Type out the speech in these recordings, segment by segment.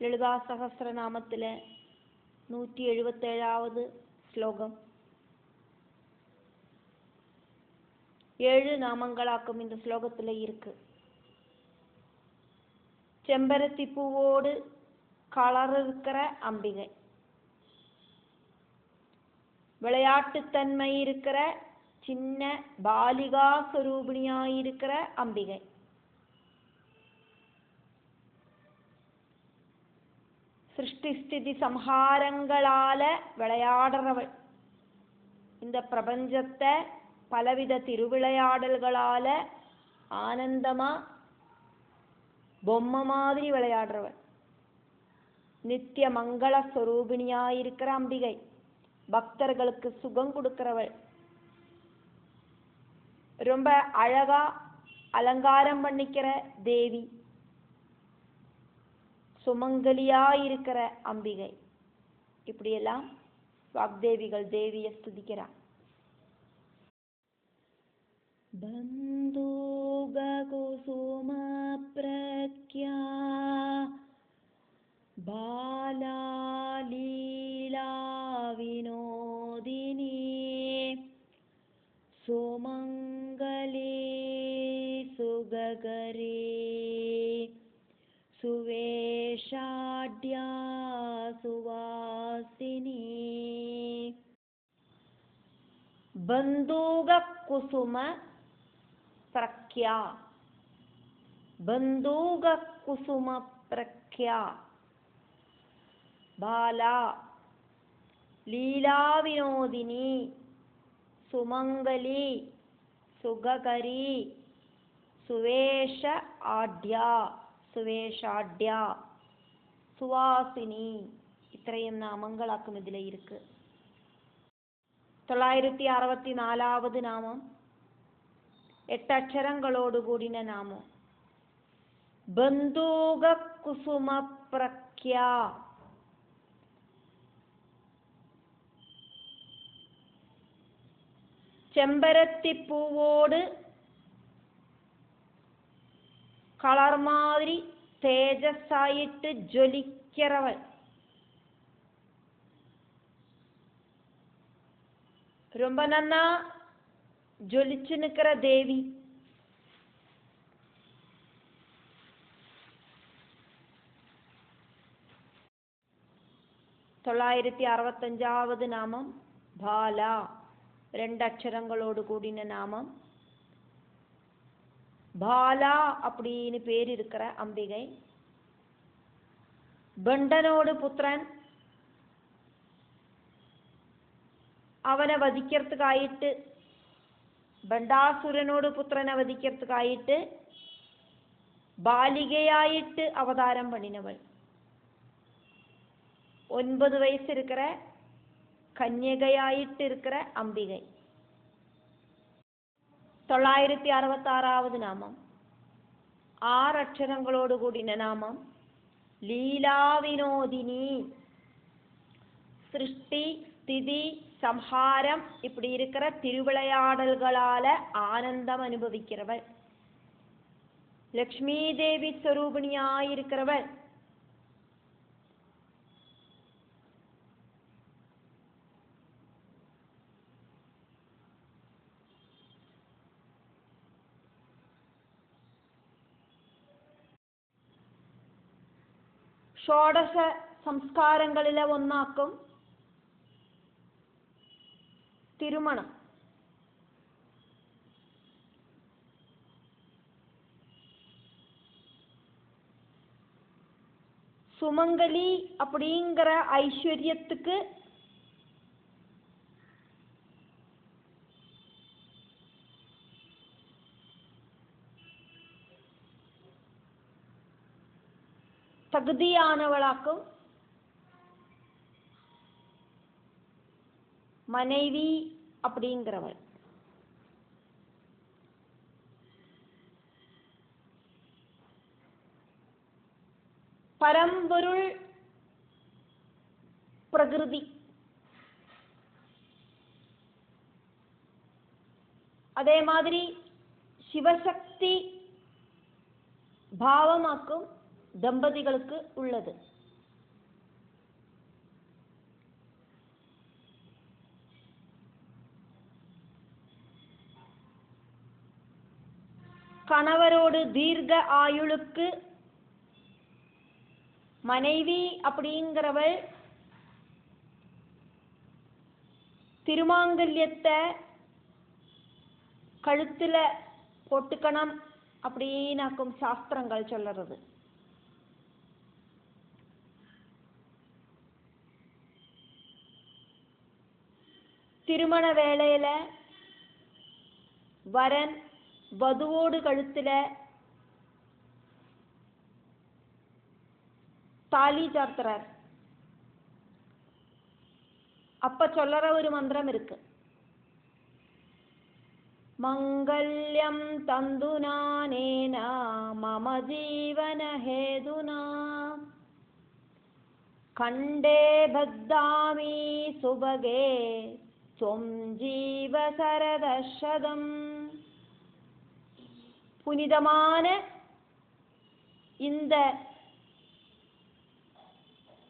ലളിതാ സഹസ്രനാമത്തിലെ 177வது ശ്ലോകം. 7 நாமங்களாக்கும் இந்த ஸ்லோகத்தில் இருக்கு. செம்பருத்தி பூவோடு கலர் இருக்கிற அம்பிகை, விளையாட்டுத்தன்மை இருக்கிற சின்ன பாலிகா ஸ்வரூபிணியாயிருக்கிற அம்பிகை, சிருஷ்டி ஸ்திதி சம்ஹாரங்களால விளையாடுறவள், இந்த பிரபஞ்சத்தை பலவித திருவிளையாடல்களால ஆனந்தமா பொம்மை மாதிரி விளையாடுறவள், நித்திய மங்கள ஸ்வரூபிணியாயிருக்கிற அம்பிகை, பக்தர்களுக்கு சுகம் கொடுக்கிறவள், ரொம்ப அழகா அலங்காரம் பண்ணிக்கிற தேவி, சுமங்கலியாயிருக்கிற அம்பிகை. இப்படியெல்லாம் வாக்தேவிகள் தேவியை ஸ்துதிக்கிறார். பந்தூக குசும பிரக்யா பாலா லீலா வினோதினி சுமங்கலி சுககரி சுவேஷாட்யா சுவாசினி. பந்தூக குசும பிரக்யா, பந்தூக குசும பிரக்யா பாலா லீலா வினோதினி சுமங்கலி சுககரி சுவேஷ ஆட்யா சுவேஷாட்யா சுவாசினி. இത്രയും നാമങ്ങളാക്കും ഇതിലെ இருக்கு. 964வது நாமம் 8 அக்ஷரங்களோடு கூடின நாமம். பந்தூக குசும பிரக்யா. செம்பருத்தி பூவோடு കളർ மாதிரி தேஜஸாயிட்டு ஜொலிக்கிறவள், ரொம்ப நன்னா ஜொலிச்சு நிற்கிற தேவி, தொள்ளாயிரத்தி நாமம் பாலா, 2 அக்ஷரங்களோடு கூடின நாமம். பாலா அப்படின்னு பேர் இருக்கிற அம்பிகை, பண்டனோடு புத்திரன், അവനെ വധിக்கிறதுക്കായിട്ട്, ബണ്ടാസുരനോട് പുത്രനെ വധിக்கிறதுக்காയിട്ട് ബാലികയായിട്ട് അവതാരം பண்ணினவள், 9 வயசு இருக்கிற கன்யகையாயிட்டு இருக்கிற அம்பிகை. 966வது நாமம் 6 அக்ஷரங்களோடு கூடின நாமம். லீலா வினோதினி, சிருஷ்டி ஸ்திதி சம்ஹாரம் இப்படி இருக்கிற திருவிளையாடல்களால ஆனந்தம் அனுபவிக்கிறவள், லக்ஷ்மி தேவி ஸ்வரூபிணியாயிருக்கிறவள், ഷോഡശ സംസ്കാരങ്ങളിലെ ഒന്നാക്കും திருமணம். சுமங்கலி அப்படிங்கிற ஐஸ்வர்யத்துக்கு தகுதியானவளாக்கும் மனைவி அப்படிங்கிறவள். பரம்பொருள் பிரகிருதி, அதே மாதிரி சிவசக்தி பாவமாக்கும் தம்பதிகளுக்கு உள்ளது. கணவரோடு தீர்க்க ஆயுளுக்கு மனைவி அப்படிங்கிறவள் திருமாங்கல்யத்தை கழுத்துல போட்டுக்கணும் அப்படின்னாக்கும் சாஸ்திரங்கள் சொல்லுறது. திருமண வேளையில வரன் வதுவோடு கழுத்துல தாலி சார்த்துறார். அப்ப சொல்லுற ஒரு மந்திரம் இருக்கு. மங்கல்யம் தந்துநானேனா மம ஜீவன ஹேதுனா கண்டே பத்தாமி சுபகே त्वं ஜீவ சரதசதம். புனிதமான இந்த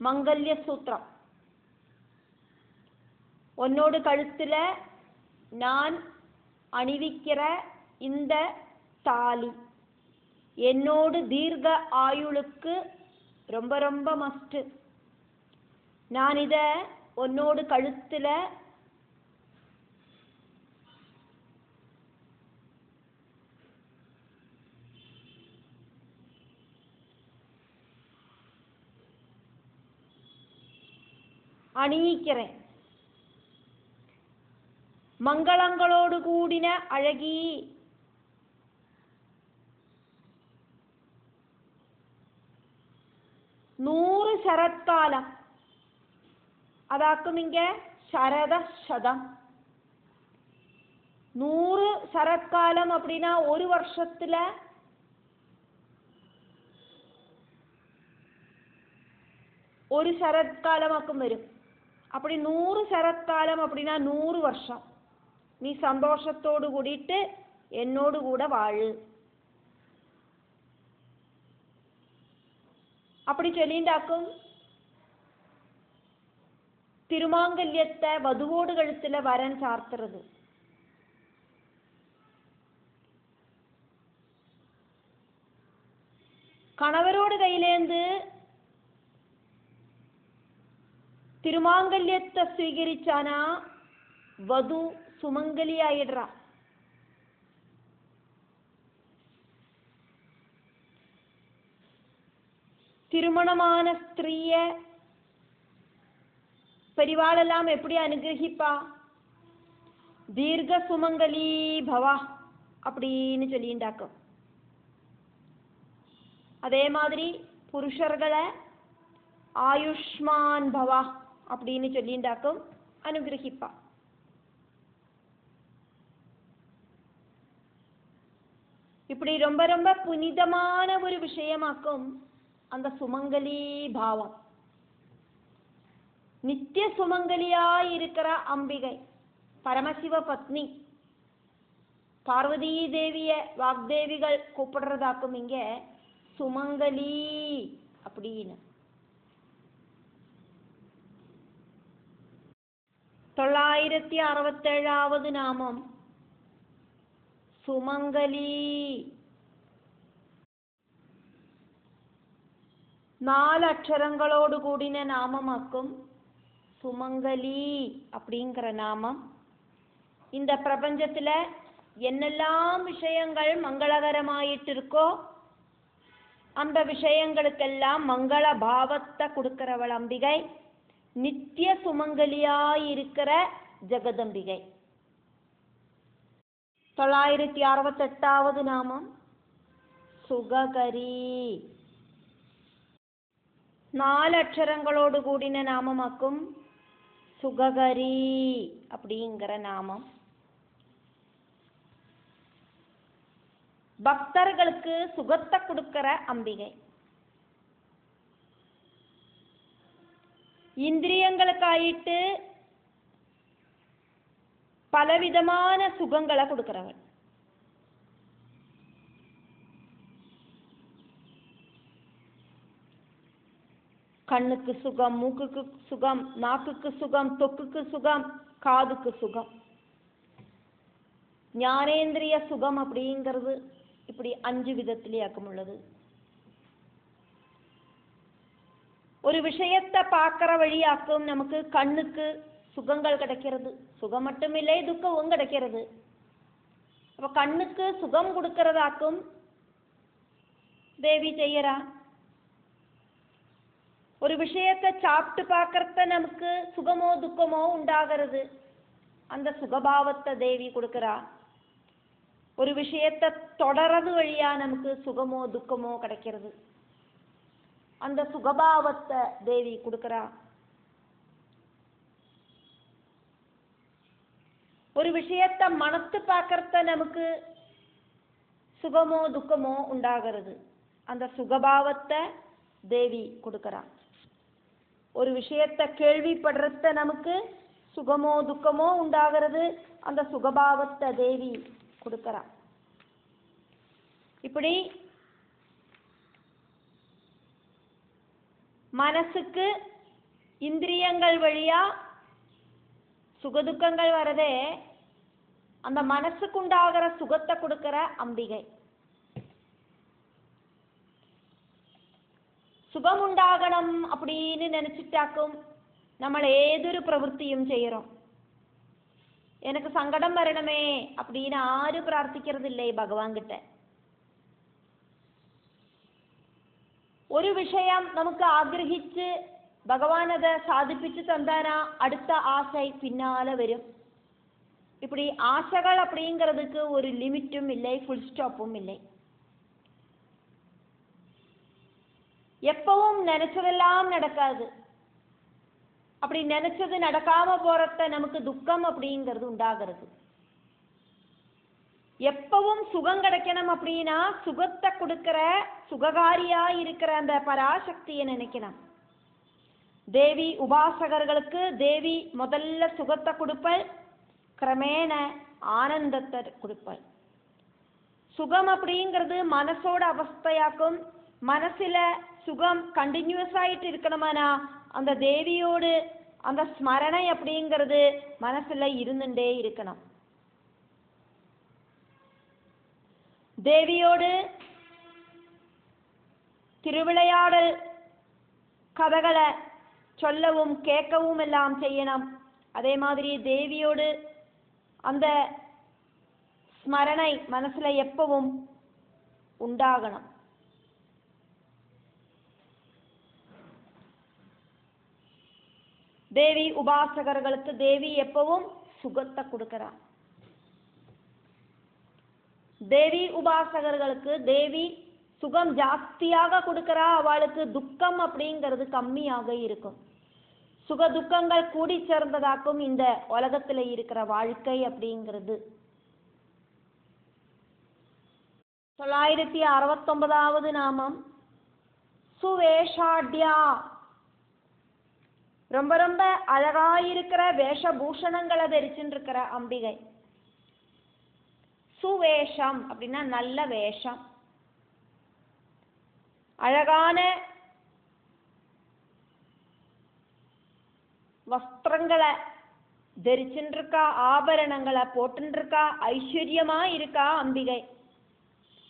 மங்கல்ய சூத்திரம் உன்னோடு கழுத்துல நான் அணிவிக்கிற இந்த தாலி என்னோடு தீர்க்க ஆயுளுக்கு ரொம்ப ரொம்ப மஸ்ட். நான் இத உன்னோடு கழுத்துல அணியிக்கிறேன். மங்களங்களோடு கூடின அழகி നൂറ് ശരത്കാലം അതാക്കും ഇങ്ങ ശരദശതം. 100 ശരത്കാലം அப்படினா ஒரு வருஷத்துல ஒரு ശരത്കാലമാക്കും വരും. அப்படி 100 ശരത്കാലം அப்படினா 100 வருஷம் நீ சந்தோஷத்தோடு கூடிட்டு என்னோடு கூட வாழு அப்படி சொல்லிண்டாக்கும். திருமாங்கல்யத்தை வதுவோடு கழுத்துல வரன் சார்த்துறது. கணவரோடு கையிலேந்து திருமாங்கல்யத்தை ஸ்வீகரிச்சானா வது சுமங்கலி ஆயிடுறா. திருமணமான ஸ்திரீய பெரிவாளெல்லாம் எப்படி அனுகிரகிப்பா? தீர்க்க சுமங்கலி பவா அப்படின்னு சொல்லிண்டாக்கும். அதே மாதிரி புருஷர்களை ஆயுஷ்மான் பவா அப்படின்னு சொல்லிண்டாக்கும், அனுகிரகிப்பா. இப்படி ரொம்ப ரொம்ப புனிதமான ஒரு விஷயமாக்கும் அந்த சுமங்கலி பாவம். நித்திய சுமங்கலியாய் இருக்கிற அம்பிகை பரமசிவ பத்னி பார்வதி தேவிய வாக்தேவிகள் கூப்பிடுறதாக்கும் இங்க சுமங்கலி அப்படின்னு. 967வது நாமம் சுமங்கலி. 4 அக்ஷரங்களோடு கூடின நாமமாக்கும் சுமங்கலி அப்படிங்கிற நாமம். இந்த பிரபஞ்சத்துல என்னெல்லாம் விஷயங்கள் மங்களகரமாயிட்டு இருக்கோ அந்த விஷயங்களுக்கெல்லாம் மங்கள பாவத்தை கொடுக்கிறவள் அம்பிகை. நித்திய சுமங்கலியாயிருக்கிற ஜெகதம்பிகை. 968வது நாமம் சுககரி. 4 அக்ஷரங்களோடு கூடின நாமமாக்கும் சுககரி அப்படிங்கிற நாமம். பக்தர்களுக்கு சுகத்தை கொடுக்கிற அம்பிகை. இந்திரியங்களுக்காயிட்டு பலவிதமான சுகங்களை கொடுக்கிறவள். கண்ணுக்கு சுகம், மூக்குக்கு சுகம், நாக்குக்கு சுகம், தொக்குக்கு சுகம், காதுக்கு சுகம். ஞானேந்திரிய சுகம் அப்படிங்கிறது இப்படி 5 விதத்திலேயாக்குமுள்ளது. ஒரு விஷயத்தை பார்க்கிற வழியாக்கும் நமக்கு கண்ணுக்கு சுகங்கள் கிடைக்கிறது. சுகம் மட்டுமில்லை, துக்கமும் கிடைக்கிறது. அப்ப கண்ணுக்கு சுகம் கொடுக்கறதாக்கும் தேவி செய்யறா. ஒரு விஷயத்தை சாப்பிட்டு பார்க்கறத நமக்கு சுகமோ துக்கமோ உண்டாகிறது. அந்த சுகபாவத்தை தேவி கொடுக்கறா. ஒரு விஷயத்தை தொடரது வழியா நமக்கு சுகமோ துக்கமோ கிடைக்கிறது. அந்த சுகபாவத்தை தேவி கொடுக்கறா. ஒரு விஷயத்தை மனத்து பார்க்கறத நமக்கு சுகமோ துக்கமோ உண்டாகிறது. அந்த சுகபாவத்தை தேவி கொடுக்கறா. ஒரு விஷயத்தை கேள்விப்படுறத நமக்கு சுகமோ துக்கமோ உண்டாகிறது. அந்த சுகபாவத்தை தேவி கொடுக்கறா. இப்படி மனசுக்கு இந்திரியங்கள் வழியா சுகதுக்கங்கள் வரதே, அந்த மனசுக்கு உண்டாகிற சுகத்தை கொடுக்கிற அம்பிகை. சுகம் உண்டாகணும் அப்படின்னு நினைச்சிட்டாக்கும் നമ്മൾ ഏതൊരു പ്രവൃത്തിയും ചെയ്യறோம். எனக்கு சங்கடம் வரணுமே அப்படின்னு ആരും പ്രാർത്ഥിக்கிறதில்லை ഭഗവാൻ கிட்ட. ഒരു വിഷയം നമുക്ക് ആഗ്രഹിച്ച് ഭഗവാൻ അത് സാധിപ്പിച്ചു തந்தானா അടുത്ത ஆசை பின்னால வரும். இப்படி ஆசைகள் அப்படிங்கிறதுக்கு ஒரு லிமிட்டும் இல்லை, ஃபுல் ஸ்டாப்பும் இல்லை. எப்பவும் நினைச்சதெல்லாம் நடக்காது. அப்படி நினைச்சது நடக்காம போறத நமக்கு துக்கம் அப்படிங்கிறது உண்டாகிறது. எப்பவும் சுகம் கிடைக்கணும் அப்படின்னா சுகத்தை கொடுக்கிற சுககாரியா இருக்கிற அந்த பராசக்தியை நினைக்கணும். தேவி உபாசகர்களுக்கு தேவி முதல்ல சுகத்தை கொடுப்பல், கிரமேண ஆனந்தத்தை கொடுப்பல். சுகம் அப்படிங்கிறது மனசோட அவஸ்தையாக்கும். மனசுல சுகம் கண்டினியூஸ் ஆயிட்டு இருக்கணுமானா அந்த தேவியோடு அந்த ஸ்மரணை அப்படிங்கிறது மனசுல இருந்துட்டே இருக்கணும். தேவியோடு திருவிளையாடல் கதைகளை சொல்லவும் கேட்கவும் எல்லாம் செய்யணும். அதே மாதிரி தேவியோடு அந்த ஸ்மரணை மனசுல எப்பவும் உண்டாகணும். தேவி உபாசகர்களுக்கு தேவி எப்பவும் சுகத்தை கொடுக்கிறா. தேவி உபாசகர்களுக்கு தேவி சுகம் ஜாஸ்தியாக கொடுக்கிறா. அவளுக்கு துக்கம் அப்படிங்கிறது கம்மியாக இருக்கும். சுக துக்கங்கள் கூடி சேர்ந்ததாக்கும் இந்த உலகத்துல இருக்கிற வாழ்க்கை அப்படிங்கிறது. 969வது நாமம் சுவேஷாட்யா. ரொம்ப ரொம்ப அழகாயிருக்கிற வேஷபூஷணங்களை தரிச்சுருக்கிற அம்பிகை. சுவேஷம் அப்படின்னா நல்ல வேஷம். அழகான வஸ்திரங்களை தரிச்சுருக்கா, ஆபரணங்களை போட்டுருக்கா, ஐஸ்வர்யமா இருக்கா அம்பிகை.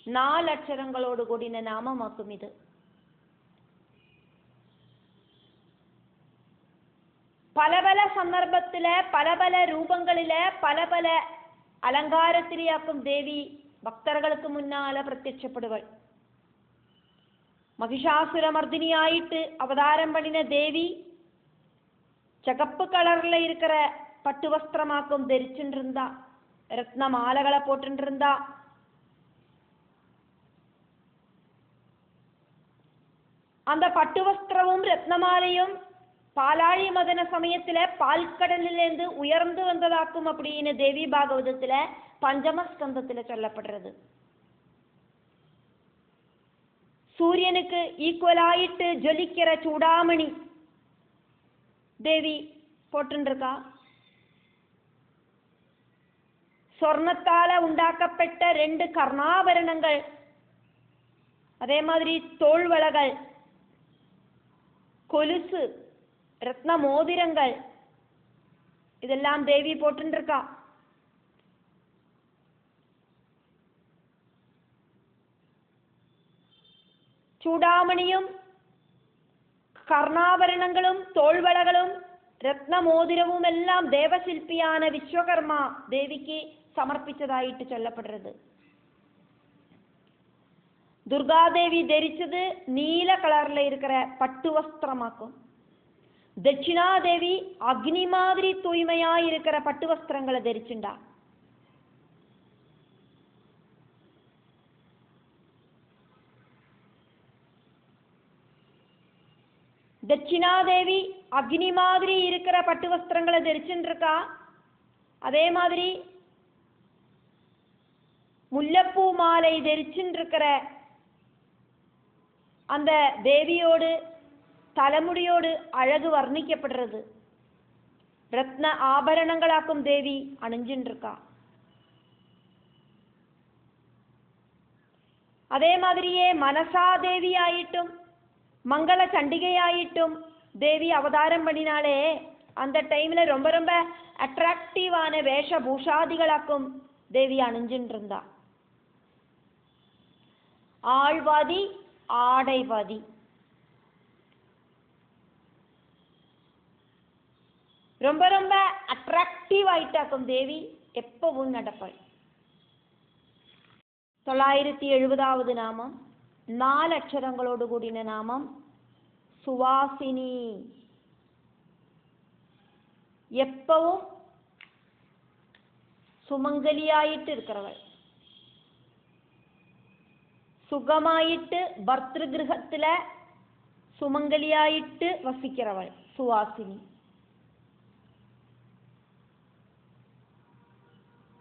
4 அக்ஷரங்களோடு கூடின நாமமாக்கும் இது. பல பல சந்தர்ப்பத்துல பல பல ரூபங்களில பல பல அலங்காரத்திலேயாக்கும் தேவி பக்தர்களுக்கு முன்னால பிரத்யட்சப்படுவள். மகிஷாசுரமர்தினி ஆயிட்டு அவதாரம் பண்ணின தேவி சகப்பு கலர்ல இருக்கிற பட்டு வஸ்திரமாக்கும் தரிச்சுட்டு இருந்தா. ரத்ன மாலைகளை போட்டு இருந்தா. அந்த பட்டு வஸ்திரமும் ரத்னமாலையும் பாலாழி மதன சமயத்துல பால்கடலிலிருந்து உயர்ந்து வந்ததாக்கும் அப்படின்னு தேவி பாகவதத்துல பஞ்சமஸ்கந்தத்துல சொல்லப்படுறது. சூரியனுக்கு ஈக்குவலாயிட்டு ஜொலிக்கிற சூடாமணி தேவி போட்டுருக்கா. சொர்ணத்தால உண்டாக்கப்பட்ட 2 கர்ணாபரணங்கள், அதே மாதிரி தோள்வளைகள், கொலுசு, ரத்ன மோதிரங்கள் இதெல்லாம் தேவி போட்டுருக்கா. ചൂടാമണിയും കർണാഭരണങ്ങളും തോൾവളകളും രത്നമോതിരവുമെല്ലാം ദേവശില്പിயான വിശ്വകർമ്മ ദേവിക്ക് സമർപ്പിച്ചതായിട്ട് ചൊല്ലപ്പെടുന്നത്. துர்காதேவி தரிச்சது நீல கலர்ல இருக்கிற பட்டு வஸ்திரமாக்கும். தட்சிணாதேவி அக்னி மாதிரி தூய்மையா இருக்கிற பட்டு வஸ்திரங்களை தரிச்சுண்டா. தட்சிணாதேவி அக்னி மாதிரி இருக்கிற பட்டு வஸ்திரங்களை தரிச்சுட்டு இருக்கா. அதே மாதிரி முல்லைப்பூ மாலை தரிச்சுட்டு இருக்கிற அந்த தேவியோடு தலைமுடியோடு அழகு வர்ணிக்கப்படுறது. ரத்ன ஆபரணங்களாக்கும் தேவி அணிஞ்சுட்டு இருக்கா. அதே மாதிரியே மனசா தேவி ஆயிட்டும் மங்கள சண்டிகையாயிட்டும் தேவி அவதாரம் பண்ணினாலே அந்த டைம்ல ரொம்ப ரொம்ப அட்ராக்டிவான வேஷபூஷாதிகளாக்கும் தேவி அணிஞ்சுட்டு இருந்தா. ஆழ்வாதி ஆடைவாதி. ரொம்ப ரொம்ப அட்ராக்டிவ் ஆயிட்டாக்கும் தேவி எப்பவும் நடப்பாள். 970வது நாமம் 4 அக்ஷரங்களோடு கூடின நாமம் சுவாசினி. எப்பவும் சுமங்கலியாயிட்டு இருக்கிறவள், சுகமாயிட்டு பர்திருகிருஹத்துல சுமங்கலியாயிட்டு வசிக்கிறவள் சுவாசினி.